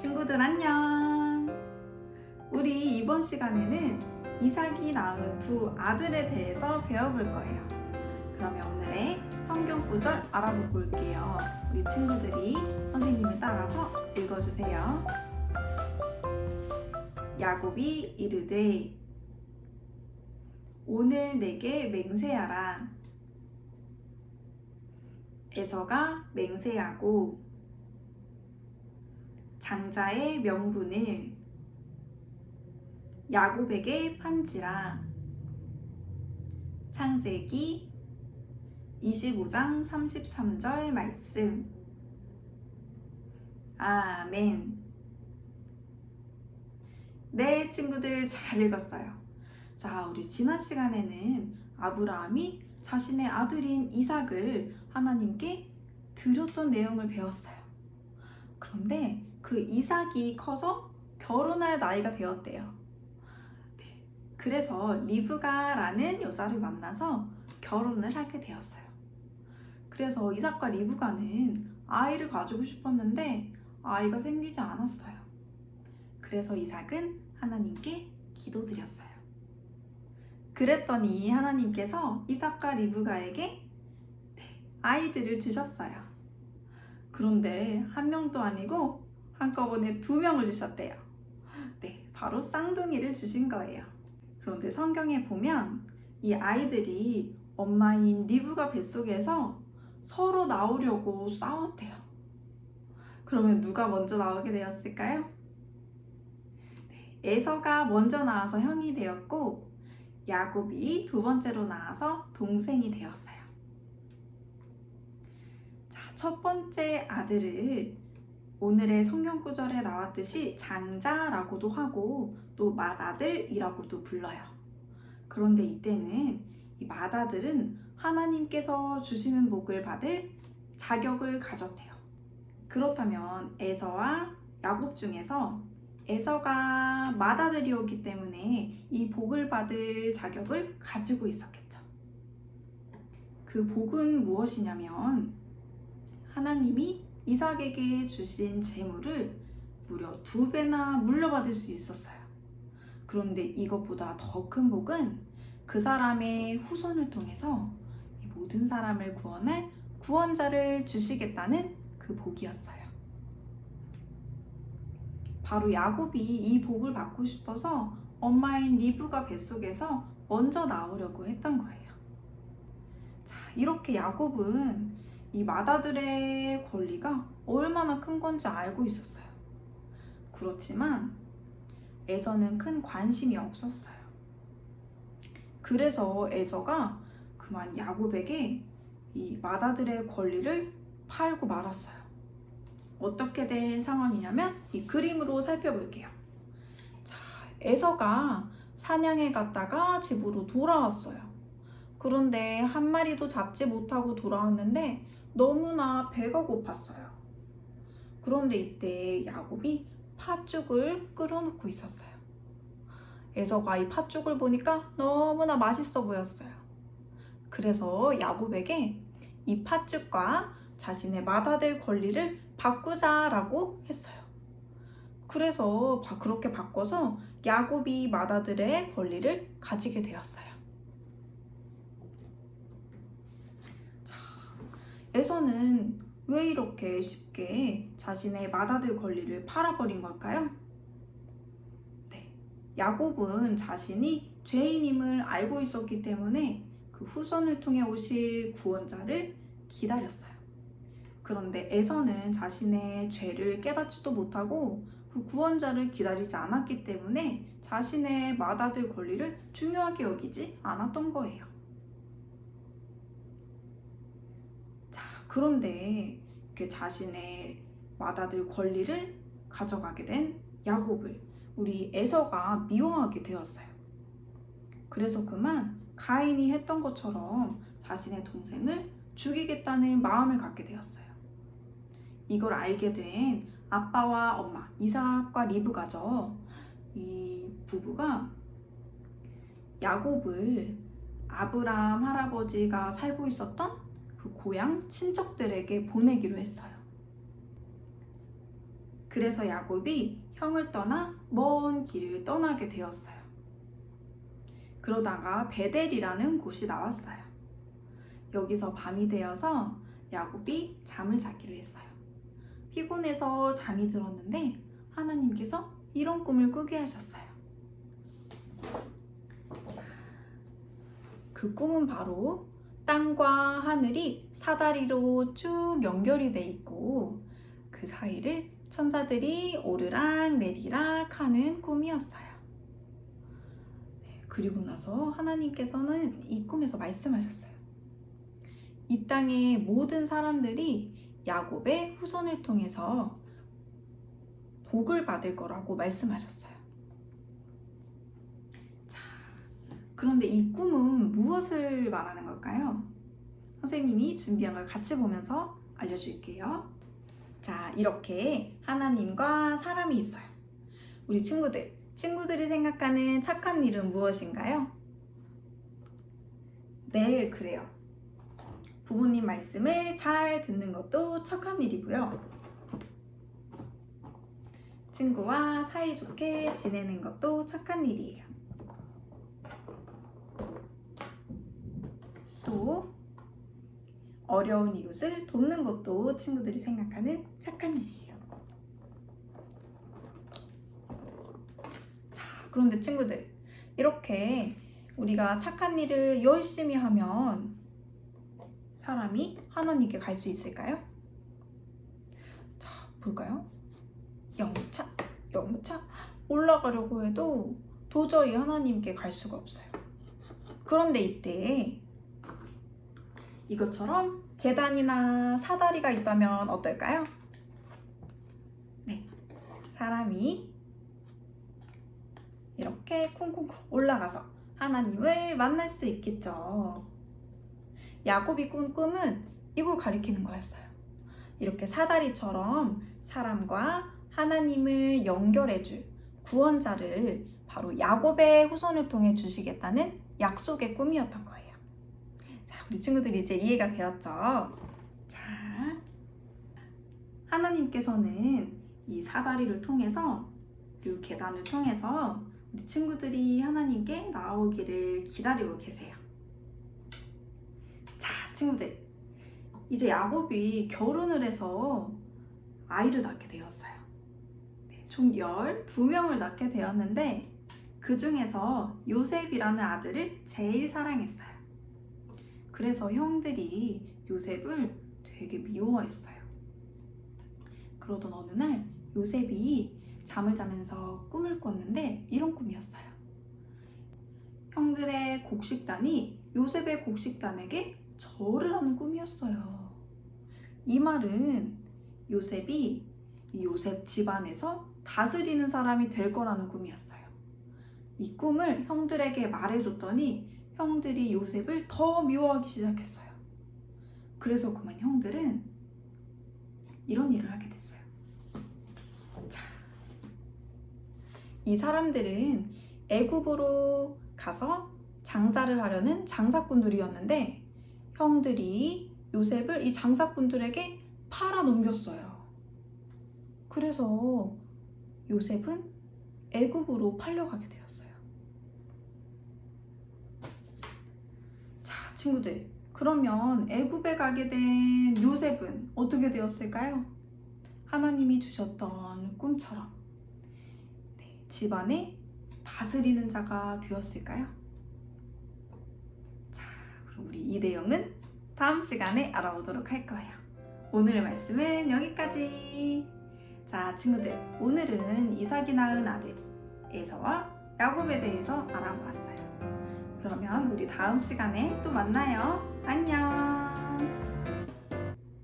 친구들 안녕! 우리 이번 시간에는 이삭이 낳은 두 아들에 대해서 배워볼 거예요. 그러면 오늘의 성경 구절 알아보고 올게요. 우리 친구들이 선생님을 따라서 읽어주세요. 야곱이 이르되 오늘 내게 맹세하라. 에서가 맹세하고 장자의 명분을 야곱에게 판지라. 창세기 25장 33절 말씀. 아멘. 네, 친구들 잘 읽었어요. 자, 우리 지난 시간에는 아브라함이 자신의 아들인 이삭을 하나님께 드렸던 내용을 배웠어요. 그런데 그 이삭이 커서 결혼할 나이가 되었대요. 네, 그래서 리브가라는 여자를 만나서 결혼을 하게 되었어요. 그래서 이삭과 리브가는 아이를 가지고 싶었는데 아이가 생기지 않았어요. 그래서 이삭은 하나님께 기도드렸어요. 그랬더니 하나님께서 이삭과 리브가에게 아이들을 주셨어요. 그런데 한 명도 아니고 한꺼번에 2명을 주셨대요. 네, 바로 쌍둥이를 주신 거예요. 그런데 성경에 보면 이 아이들이 엄마인 리브가 뱃속에서 서로 나오려고 싸웠대요. 그러면 누가 먼저 나오게 되었을까요? 네, 에서가 먼저 나와서 형이 되었고 야곱이 2번째로 나와서 동생이 되었어요. 자, 첫 번째 아들을 오늘의 성경 구절에 나왔듯이 장자라고도 하고 또 맏아들이라고도 불러요. 그런데 이때는 이 맏아들은 하나님께서 주시는 복을 받을 자격을 가졌대요. 그렇다면 에서와 야곱 중에서 에서가 맏아들이었기 때문에 이 복을 받을 자격을 가지고 있었겠죠. 그 복은 무엇이냐면 하나님이 이삭에게 주신 재물을 무려 2배나 물려받을 수 있었어요. 그런데 이것보다 더 큰 복은 그 사람의 후손을 통해서 모든 사람을 구원할 구원자를 주시겠다는 그 복이었어요. 바로 야곱이 이 복을 받고 싶어서 엄마인 리브가 뱃속에서 먼저 나오려고 했던 거예요. 자, 이렇게 야곱은 이 맏아들의 권리가 얼마나 큰 건지 알고 있었어요. 그렇지만 에서는 큰 관심이 없었어요. 그래서 에서가 그만 야곱에게 이 맏아들의 권리를 팔고 말았어요. 어떻게 된 상황이냐면 이 그림으로 살펴볼게요. 자, 에서가 사냥에 갔다가 집으로 돌아왔어요. 그런데 한 마리도 잡지 못하고 돌아왔는데 너무나 배가 고팠어요. 그런데 이때 야곱이 팥죽을 끓여놓고 있었어요. 에서가 이 팥죽을 보니까 너무나 맛있어 보였어요. 그래서 야곱에게 이 팥죽과 자신의 맏아들 권리를 바꾸자라고 했어요. 그래서 그렇게 바꿔서 야곱이 맏아들의 권리를 가지게 되었어요. 자, 에서는 왜 이렇게 쉽게 자신의 맏아들 권리를 팔아버린 걸까요? 네, 야곱은 자신이 죄인임을 알고 있었기 때문에 그 후손을 통해 오실 구원자를 기다렸어요. 그런데 에서는 자신의 죄를 깨닫지도 못하고 그 구원자를 기다리지 않았기 때문에 자신의 맏아들 권리를 중요하게 여기지 않았던 거예요. 자, 그런데 이렇게 자신의 맏아들 권리를 가져가게 된 야곱을 우리 에서가 미워하게 되었어요. 그래서 그만 가인이 했던 것처럼 자신의 동생을 죽이겠다는 마음을 갖게 되었어요. 이걸 알게 된 아빠와 엄마, 이삭과 리브가죠. 이 부부가 야곱을 아브라함 할아버지가 살고 있었던 그 고향 친척들에게 보내기로 했어요. 그래서 야곱이 형을 떠나 먼 길을 떠나게 되었어요. 그러다가 베델이라는 곳이 나왔어요. 여기서 밤이 되어서 야곱이 잠을 자기로 했어요. 피곤해서 잠이 들었는데 하나님께서 이런 꿈을 꾸게 하셨어요. 그 꿈은 바로 땅과 하늘이 사다리로 쭉 연결이 돼 있고 그 사이를 천사들이 오르락 내리락 하는 꿈이었어요. 그리고 나서 하나님께서는 이 꿈에서 말씀하셨어요. 이 땅의 모든 사람들이 야곱의 후손을 통해서 복을 받을 거라고 말씀하셨어요. 자, 그런데 이 꿈은 무엇을 말하는 걸까요? 선생님이 준비한 걸 같이 보면서 알려줄게요. 자, 이렇게 하나님과 사람이 있어요. 우리 친구들이 생각하는 착한 일은 무엇인가요? 네, 그래요. 부모님 말씀을 잘 듣는 것도 착한 일이고요. 친구와 사이좋게 지내는 것도 착한 일이에요. 또 어려운 이웃을 돕는 것도 친구들이 생각하는 착한 일이에요. 자, 그런데 친구들, 이렇게 우리가 착한 일을 열심히 하면 사람이 하나님께 갈 수 있을까요? 자, 볼까요? 영차 올라가려고 해도 도저히 하나님께 갈 수가 없어요. 그런데 이때 이것처럼 계단이나 사다리가 있다면 어떨까요? 네, 사람이 이렇게 콩콩콩 올라가서 하나님을 만날 수 있겠죠. 야곱이 꾼 꿈은 이걸 가리키는 거였어요. 이렇게 사다리처럼 사람과 하나님을 연결해줄 구원자를 바로 야곱의 후손을 통해 주시겠다는 약속의 꿈이었던 거예요. 자, 우리 친구들이 이제 이해가 되었죠? 자, 하나님께서는 이 사다리를 통해서 그리고 계단을 통해서 우리 친구들이 하나님께 나오기를 기다리고 계세요. 자, 친구들, 이제 야곱이 결혼을 해서 아이를 낳게 되었어요. 총 12명을 낳게 되었는데 그 중에서 요셉이라는 아들을 제일 사랑했어요. 그래서 형들이 요셉을 되게 미워했어요. 그러던 어느 날 요셉이 잠을 자면서 꿈을 꿨는데 이런 꿈이었어요. 형들의 곡식단이 요셉의 곡식단에게 절을 하는 꿈이었어요. 이 말은 요셉이 이 요셉 집안에서 다스리는 사람이 될 거라는 꿈이었어요. 이 꿈을 형들에게 말해줬더니 형들이 요셉을 더 미워하기 시작했어요. 그래서 그만 형들은 이런 일을 하게 됐어요. 자, 이 사람들은 애굽으로 가서 장사를 하려는 장사꾼들이었는데 형들이 요셉을 이 장사꾼들에게 팔아 넘겼어요. 그래서 요셉은 애굽으로 팔려가게 되었어요. 자, 친구들, 그러면 애굽에 가게 된 요셉은 어떻게 되었을까요? 하나님이 주셨던 꿈처럼 집안에 다스리는 자가 되었을까요? 자, 그럼 우리 이 내용은 다음 시간에 알아보도록 할 거예요. 오늘의 말씀은 여기까지. 자, 친구들, 오늘은 이삭이 낳은 아들 에서와 야곱에 대해서 알아보았어요. 그러면 우리 다음 시간에 또 만나요. 안녕.